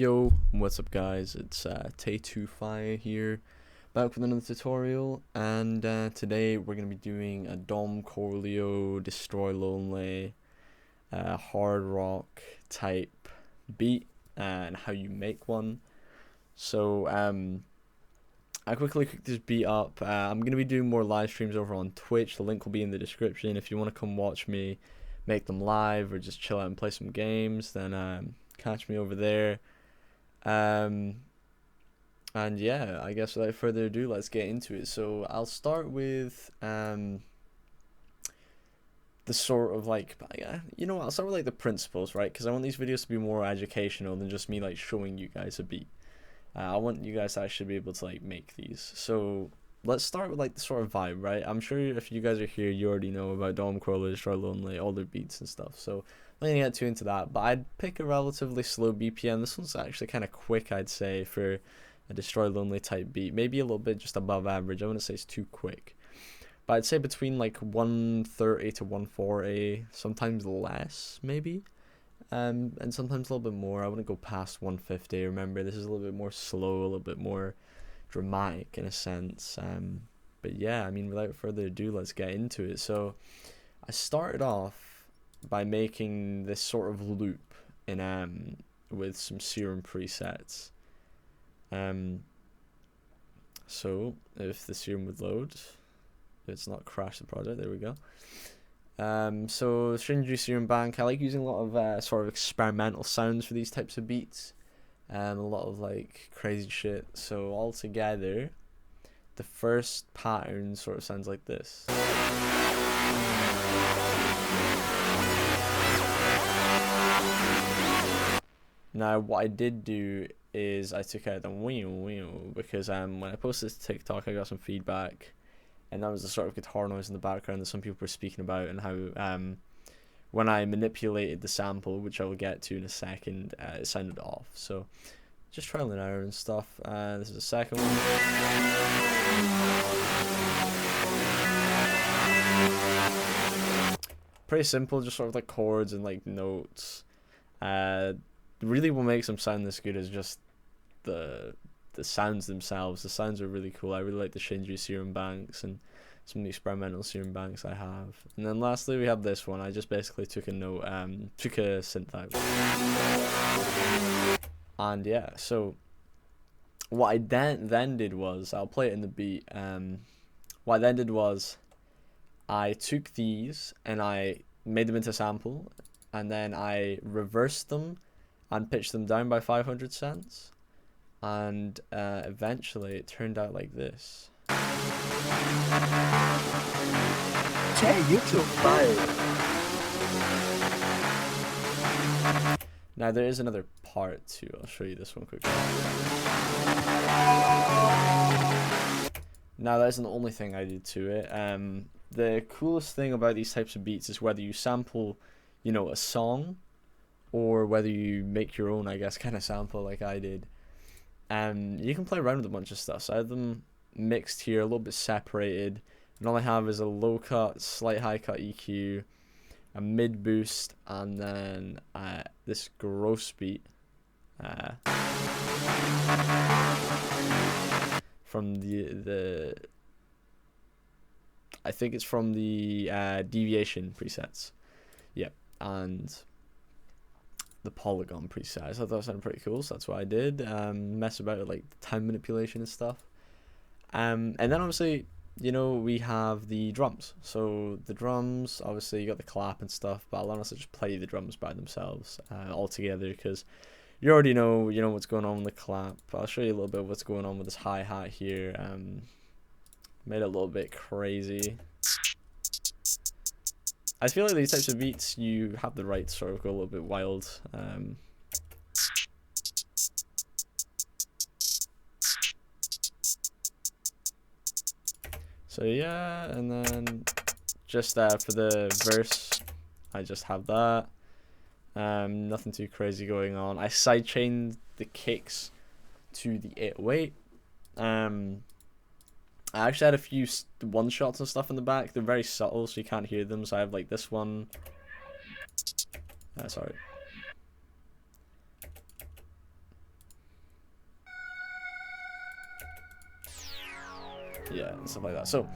Yo, what's up guys, it's Tay25 here, back with another tutorial, and today we're going to be doing a Dom Corleo Destroy Lonely hard rock type beat and how you make one. So I quickly cooked this beat up. I'm going to be doing more live streams over on Twitch. The link will be in the description. If you want to come watch me make them live or just chill out and play some games, then catch me over there. And yeah, I guess without further ado, let's get into it. So I'll start with the sort of like, you know what, I'll start with like the principles, right? Because I want these videos to be more educational than just me like showing you guys a beat. I want you guys to actually be able to like make these. So let's start with like the sort of vibe, right? I'm sure if you guys are here, you already know about Dom Corleo, Destroy Lonely, all their beats and stuff. So I'm not gonna get too into that, but I'd pick a relatively slow BPM. This one's actually kind of quick, I'd say, for a Destroy Lonely type beat. Maybe a little bit just above average. I wouldn't say it's too quick, but I'd say between like 130 to 140, sometimes less, maybe. And sometimes a little bit more. I wouldn't go past 150. Remember, this is a little bit more slow, a little bit more dramatic in a sense. But yeah, I mean, without further ado, let's get into it. So I started off by making this sort of loop in with some serum presets. So if the serum would load, it's not crashed the project, there we go. So Shinju Serum Bank, I like using a lot of sort of experimental sounds for these types of beats. A lot of like crazy shit. So all together, the first pattern sort of sounds like this. Now what I did do is I took out the wheel because when I posted this to TikTok, I got some feedback, and that was the sort of guitar noise in the background that some people were speaking about, and how when I manipulated the sample, which I will get to in a second, it sounded off. So just trial and error and stuff. This is the second one. Pretty simple, just sort of like chords and like notes. Really what makes them sound this good is just the sounds themselves. The sounds are really cool. I really like the Shinju Serum Banks and some of the experimental serum banks I have. And then lastly we have this one. I just basically took a note, took a synth out. And yeah, so what I then did was, I'll play it in the beat. What I then did was I took these and I made them into a sample, and then I reversed them and pitched them down by 500 cents, and eventually it turned out like this. Hey, YouTube fire. Now there is another part too. I'll show you this one quickly. Now that isn't the only thing I did to it. The coolest thing about these types of beats is whether you sample, you know, a song, or whether you make your own, I guess, kind of sample like I did. You can play around with a bunch of stuff. So I have them mixed here, a little bit separated, and all I have is a low cut, slight high cut EQ, a mid boost, and then this gross beat from the I think it's from the deviation presets. Yep, and the polygon preset. I thought that sounded pretty cool, so that's what I did. Mess about with like time manipulation and stuff. And then obviously, you know, we have the drums. So the drums, obviously you got the clap and stuff, but I'll honestly just play the drums by themselves all together, because you already know, what's going on with the clap. I'll show you a little bit of what's going on with this hi-hat here. Made it a little bit crazy. I feel like these types of beats, you have the right to sort of go a little bit wild. So yeah, and then just for the verse, I just have that. Nothing too crazy going on. I sidechained the kicks to the 808. I actually had a few one-shots and stuff in the back. They're very subtle, so you can't hear them. So I have like this one. Sorry. yeah, and stuff like that. So,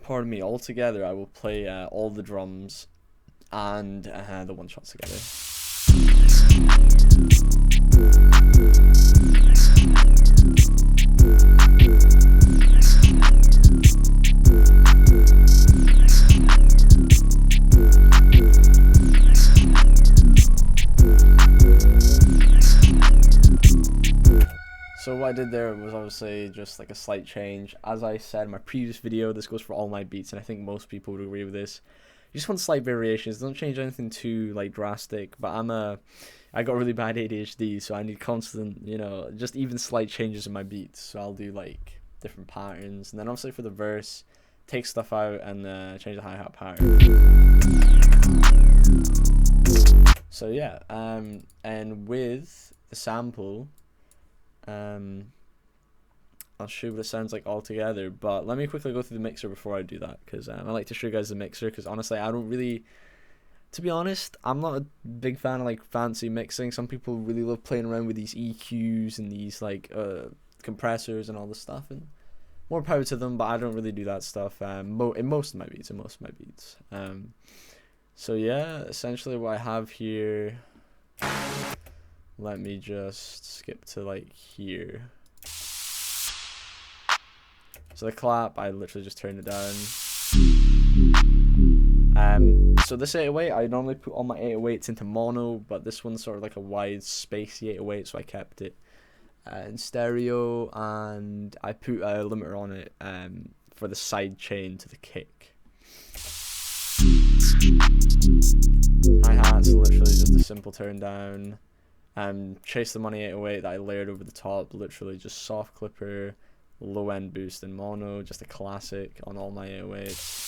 pardon me, all together I will play all the drums and the one shots together. So what I did there was obviously just like a slight change. As I said in my previous video, this goes for all my beats, and I think most people would agree with this. You just want slight variations. Don't change anything too like drastic. But I got really bad ADHD, so I need constant, you know, just even slight changes in my beats. So I'll do like different patterns, and then obviously for the verse, take stuff out and change the hi-hat pattern. So yeah, and with the sample, I'll show you what it sounds like all together, but let me quickly go through the mixer before I do that, because I like to show you guys the mixer, because honestly I don't really, to be honest, I'm not a big fan of like fancy mixing. Some people really love playing around with these EQs and these like compressors and all this stuff, and more power to them, but I don't really do that stuff in most of my beats. So yeah, essentially what I have here, let me just skip to like here. So the clap, I literally just turned it down. So this 808, I normally put all my 808s into mono, but this one's sort of like a wide spacey 808, so I kept it in stereo, and I put a limiter on it for the side chain to the kick. Hi-hats, literally just a simple turn down. Chase the Money 808 that I layered over the top, literally just soft clipper, low end boost in mono, just a classic on all my 808s.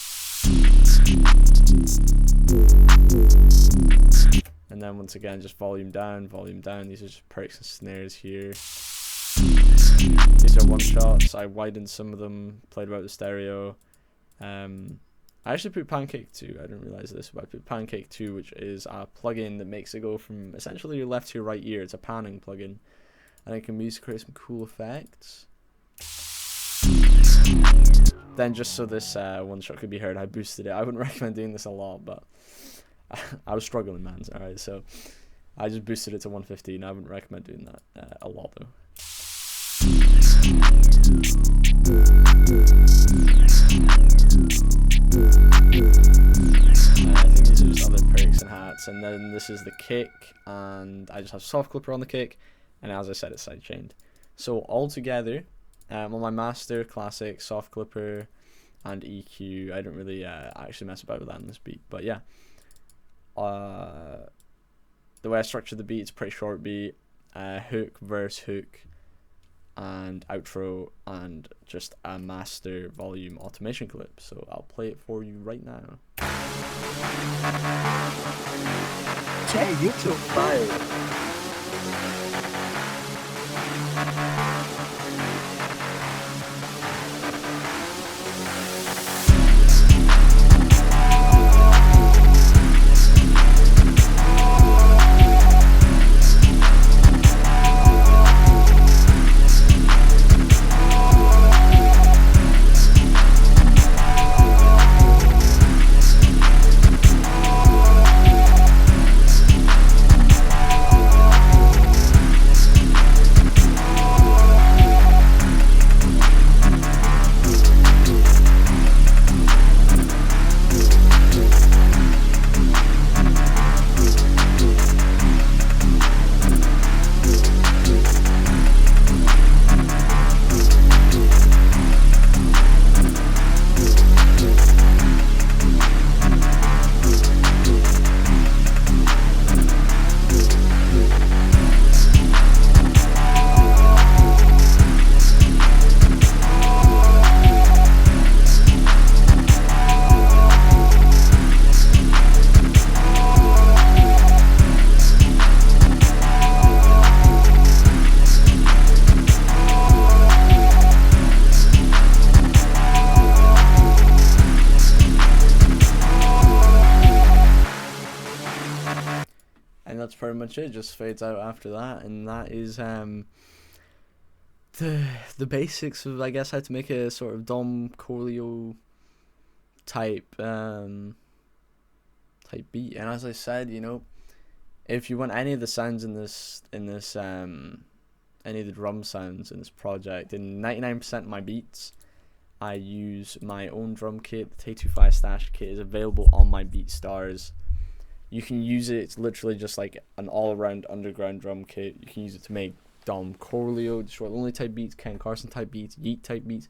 And then once again, just volume down, volume down. These are just perks and snares here. These are one shots. I widened some of them, played about the stereo. I actually put Pancake 2, I didn't realize this, but I put Pancake 2, which is a plugin that makes it go from essentially your left to your right ear. It's a panning plugin, and it can be used to create some cool effects. Then just so this one shot could be heard, I boosted it. I wouldn't recommend doing this a lot, but I was struggling, man. Alright, so I just boosted it to 115. I wouldn't recommend doing that a lot, though. I think these are just other perks and hats, and then this is the kick, and I just have soft clipper on the kick, and as I said, it's side chained. So all together, on my master, classic, soft clipper, and EQ. I don't really actually mess about with that in this beat, but yeah. The way I structured the beat, it's a pretty short beat, hook, verse, hook, and outro, and just a master volume automation clip. So I'll play it for you right now. Check YouTube file. And that's pretty much it. Just fades out after that, and that is the basics of, I guess, how to make a sort of Dom Corleo type type beat. And as I said, you know, if you want any of the sounds in this any of the drum sounds in this project, in 99% of my beats, I use my own drum kit. The Tay25 Stash kit is available on my BeatStars. You can use it. It's literally just like an all-around underground drum kit. You can use it to make Dom Corleo, Short Lonely type beats, Ken Carson type beats, Yeet type beats.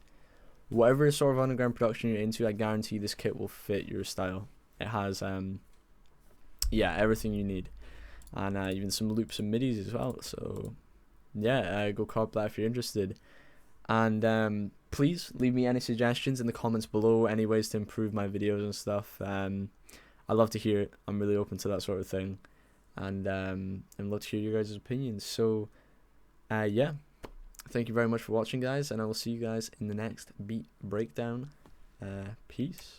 Whatever sort of underground production you're into, I guarantee this kit will fit your style. It has yeah, everything you need, and even some loops and midis as well. So yeah, go cop that if you're interested. And please leave me any suggestions in the comments below, any ways to improve my videos and stuff. I love to hear it. I'm really open to that sort of thing, and love to hear your guys' opinions. So yeah, thank you very much for watching, guys, and I will see you guys in the next beat breakdown. Peace.